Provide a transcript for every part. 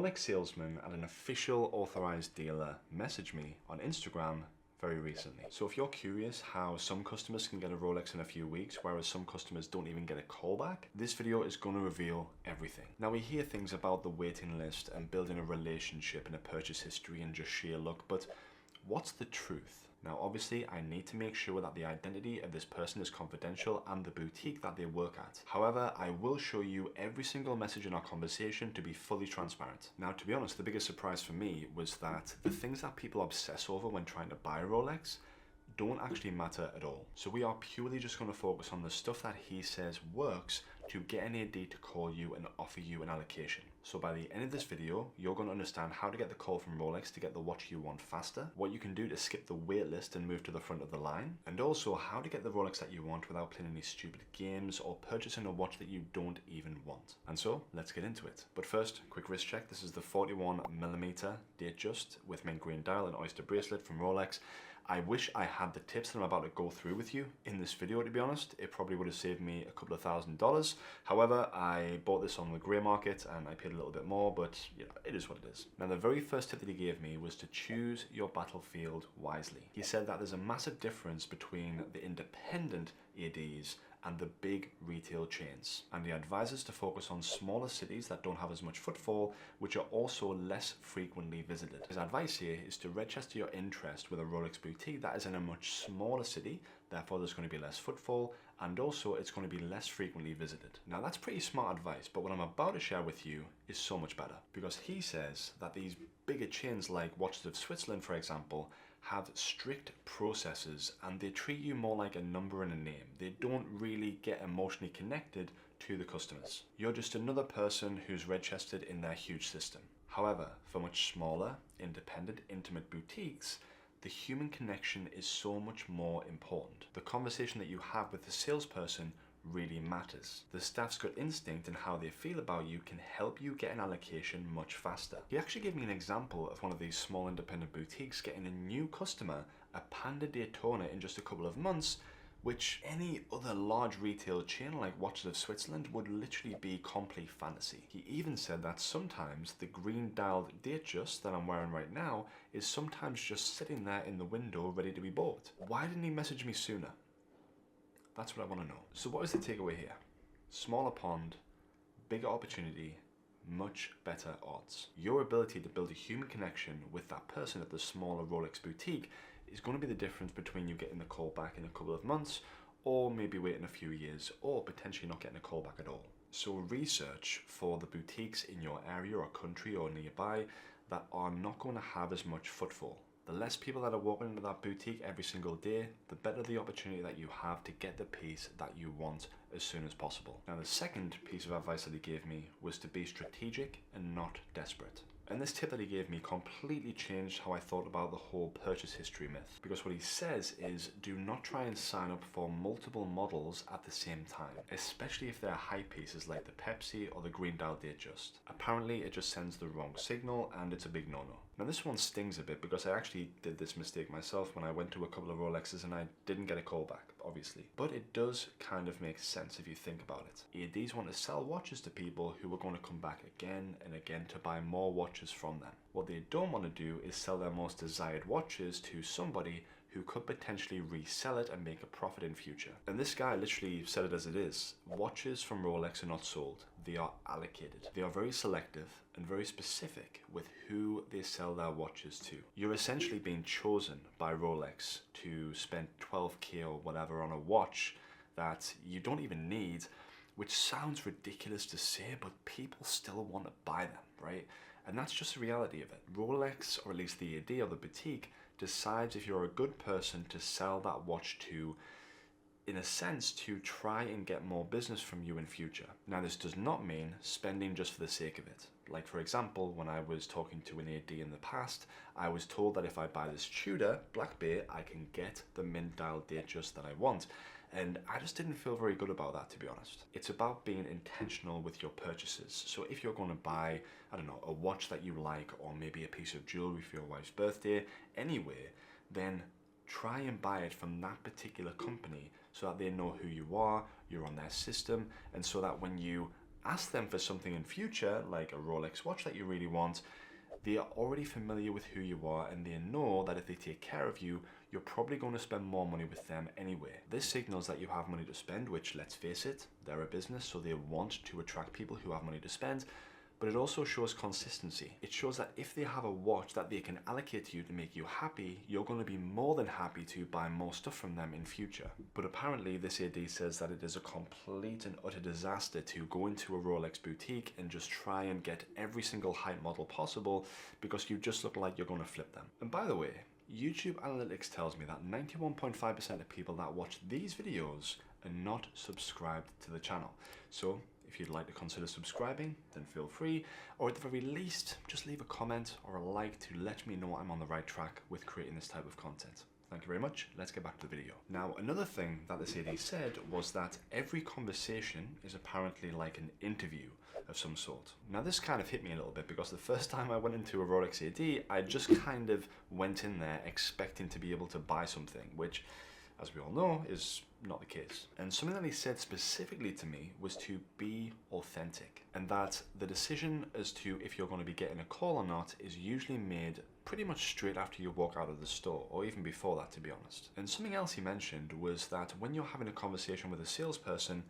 Rolex salesman and an official authorized dealer messaged me on Instagram very recently. So if you're curious how some customers can get a Rolex in a few weeks, whereas some customers don't even get a call back, this video is going to reveal everything. Now we hear things about the waiting list and building a relationship and a purchase history and just sheer luck, but what's the truth? Now obviously I need to make sure that the identity of this person is confidential and the boutique that they work at. However, I will show you every single message in our conversation to be fully transparent. Now to be honest, the biggest surprise for me was that the things that people obsess over when trying to buy a Rolex don't actually matter at all. So we are purely just going to focus on the stuff that he says works to get an AD to call you and offer you an allocation. So by the end of this video, you're going to understand how to get the call from Rolex to get the watch you want faster, what you can do to skip the wait list and move to the front of the line, and also how to get the Rolex that you want without playing any stupid games or purchasing a watch that you don't even want. And so let's get into it. But first, quick wrist check. This is the 41mm Datejust with mint green dial and oyster bracelet from Rolex. I wish I had the tips that I'm about to go through with you in this video, to be honest. It probably would have saved me a couple of $1,000s. However, I bought this on the grey market and I paid a little bit more, but you know, it is what it is. Now, the very first tip that he gave me was to choose your battlefield wisely. He said that there's a massive difference between the independent ADs and the big retail chains. And he advises to focus on smaller cities that don't have as much footfall, which are also less frequently visited. His advice here is to register your interest with a Rolex boutique that is in a much smaller city, therefore there's going to be less footfall, and also it's going to be less frequently visited. Now that's pretty smart advice, but what I'm about to share with you is so much better, because he says that these bigger chains like Watches of Switzerland, for example, have strict processes and they treat you more like a number and a name. They don't really get emotionally connected to the customers. You're just another person who's registered in their huge system. However, for much smaller, independent, intimate boutiques, the human connection is so much more important. The conversation that you have with the salesperson really matters. The staff's gut instinct and how they feel about you can help you get an allocation much faster. He actually gave me an example of one of these small independent boutiques getting a new customer, a Panda Daytona, in just a couple of months, which any other large retail chain like Watches of Switzerland would literally be complete fantasy. He even said that sometimes the green dialed Datejust that I'm wearing right now is sometimes just sitting there in the window ready to be bought. Why didn't he message me sooner? That's what I want to know. So what is the takeaway here? Smaller pond, bigger opportunity, much better odds. Your ability to build a human connection with that person at the smaller Rolex boutique is going to be the difference between you getting the call back in a couple of months, or maybe waiting a few years, or potentially not getting a call back at all. So research for the boutiques in your area or country or nearby that are not going to have as much footfall. The less people that are walking into that boutique every single day, the better the opportunity that you have to get the piece that you want as soon as possible. Now, the second piece of advice that he gave me was to be strategic and not desperate. And this tip that he gave me completely changed how I thought about the whole purchase history myth. Because what he says is, do not try and sign up for multiple models at the same time, especially if they're high pieces like the Pepsi or the green dial Datejust. Apparently it just sends the wrong signal and it's a big no-no. Now this one stings a bit because I actually did this mistake myself when I went to a couple of Rolexes and I didn't get a call back, obviously. But it does kind of make sense if you think about it. ADs want to sell watches to people who are going to come back again and again to buy more watches from them. What they don't want to do is sell their most desired watches to somebody who could potentially resell it and make a profit in future. And this guy literally said it as it is. Watches from Rolex are not sold, they are allocated. They are very selective and very specific with who they sell their watches to. You're essentially being chosen by Rolex to spend 12K or whatever on a watch that you don't even need, which sounds ridiculous to say, but people still want to buy them, right? And that's just the reality of it. Rolex, or at least the AD or the boutique, decides if you're a good person to sell that watch to, in a sense, to try and get more business from you in future. Now, this does not mean spending just for the sake of it. Like, for example, when I was talking to an AD in the past, I was told that if I buy this Tudor Black Bay, I can get the mint dial Datejust that I want. And I just didn't feel very good about that, to be honest. It's about being intentional with your purchases. So if you're going to buy, I don't know, a watch that you like, or maybe a piece of jewelry for your wife's birthday, anyway, then try and buy it from that particular company so that they know who you are, you're on their system, and so that when you ask them for something in future, like a Rolex watch that you really want, they are already familiar with who you are and they know that if they take care of you, you're probably going to spend more money with them anyway. This signals that you have money to spend, which, let's face it, they're a business, so they want to attract people who have money to spend. But it also shows consistency. It shows that if they have a watch that they can allocate to you to make you happy, you're going to be more than happy to buy more stuff from them in future. But apparently this AD says that it is a complete and utter disaster to go into a Rolex boutique and just try and get every single hype model possible because you just look like you're going to flip them. And by the way, YouTube analytics tells me that 91.5% of people that watch these videos are not subscribed to the channel. So if you'd like to consider subscribing, then feel free, or at the very least, just leave a comment or a like to let me know I'm on the right track with creating this type of content. Thank you very much. Let's get back to the video. Now, another thing that this AD said was that every conversation is apparently like an interview of some sort. Now, this kind of hit me a little bit because the first time I went into a Rolex AD, I just kind of went in there expecting to be able to buy something, which, as we all know, is not the case. And something that he said specifically to me was to be authentic, and that the decision as to if you're going to be getting a call or not is usually made pretty much straight after you walk out of the store, or even before that, to be honest. And something else he mentioned was that when you're having a conversation with a salesperson,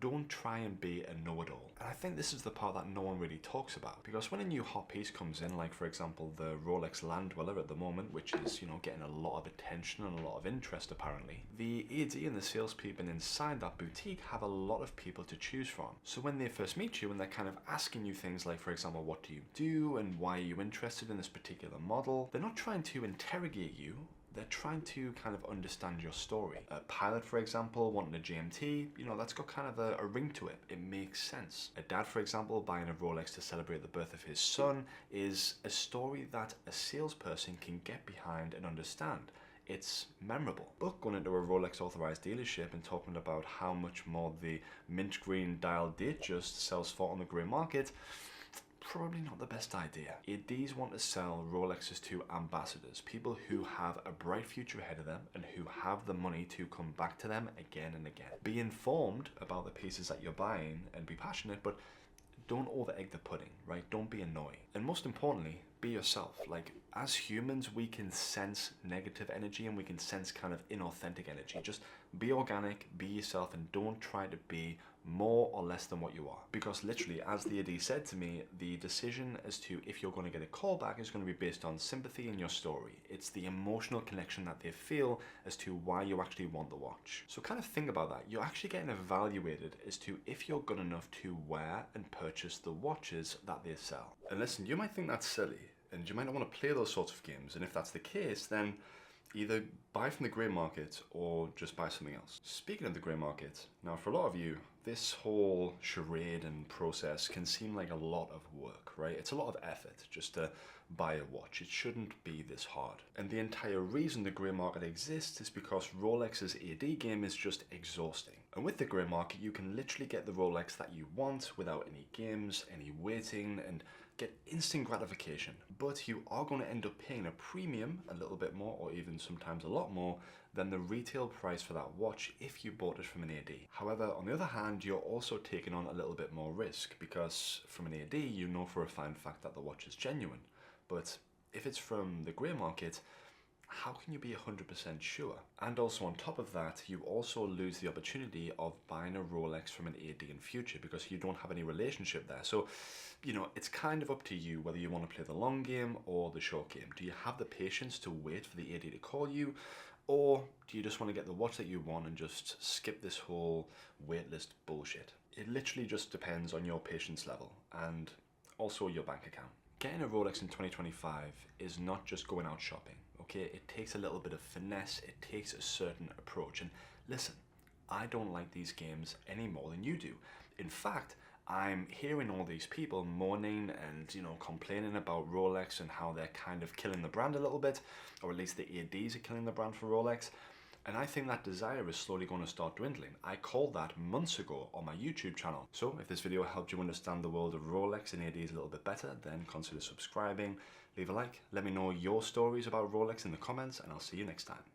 don't try and be a know-it-all. And I think this is the part that no one really talks about, because when a new hot piece comes in, like for example the Rolex Land Dweller at the moment, which is, you know, getting a lot of attention and a lot of interest apparently, the AD and the salespeople inside that boutique have a lot of people to choose from. So when they first meet you and they're kind of asking you things like, for example, what do you do and why are you interested in this particular model, they're not trying to interrogate you. They're trying to kind of understand your story. A pilot, for example, wanting a GMT, you know, that's got kind of a ring to it. It makes sense. A dad, for example, buying a Rolex to celebrate the birth of his son is a story that a salesperson can get behind and understand. It's memorable. But going into a Rolex authorized dealership and talking about how much more the mint green dial Datejust sells for on the grey market, probably not the best idea. ADs want to sell Rolexes to ambassadors, people who have a bright future ahead of them and who have the money to come back to them again and again. Be informed about the pieces that you're buying and be passionate, but don't over egg the pudding, right? Don't be annoying. And most importantly, be yourself. Like, as humans, we can sense negative energy and we can sense kind of inauthentic energy. Just be organic, be yourself, and don't try to be more or less than what you are. Because literally, as the AD said to me, the decision as to if you're going to get a call back is going to be based on sympathy in your story. It's the emotional connection that they feel as to why you actually want the watch. So kind of think about that. You're actually getting evaluated as to if you're good enough to wear and purchase the watches that they sell. And listen, you might think that's silly, and you might not want to play those sorts of games, and if that's the case, then either buy from the grey market or just buy something else. Speaking of the grey market, now for a lot of you, this whole charade and process can seem like a lot of work, right? It's a lot of effort just to buy a watch. It shouldn't be this hard. And the entire reason the grey market exists is because Rolex's AD game is just exhausting. And with the grey market, you can literally get the Rolex that you want without any games, any waiting, and get instant gratification. But you are going to end up paying a premium, a little bit more, or even sometimes a lot more, than the retail price for that watch if you bought it from an AD. However, on the other hand, you're also taking on a little bit more risk, because from an AD, you know for a fine fact that the watch is genuine. But if it's from the grey market, how can you be 100% sure? And also on top of that, you also lose the opportunity of buying a Rolex from an AD in future because you don't have any relationship there. So, you know, it's kind of up to you whether you want to play the long game or the short game. Do you have the patience to wait for the AD to call you? Or do you just want to get the watch that you want and just skip this whole waitlist bullshit? It literally just depends on your patience level and also your bank account. Getting a Rolex in 2025 is not just going out shopping, okay? It takes a little bit of finesse, it takes a certain approach. And listen, I don't like these games any more than you do. In fact, I'm hearing all these people moaning and, you know, complaining about Rolex and how they're kind of killing the brand a little bit, or at least the ADs are killing the brand for Rolex. And I think that desire is slowly going to start dwindling. I called that months ago on my YouTube channel. So if this video helped you understand the world of Rolex and ADs a little bit better, then consider subscribing, leave a like, let me know your stories about Rolex in the comments, and I'll see you next time.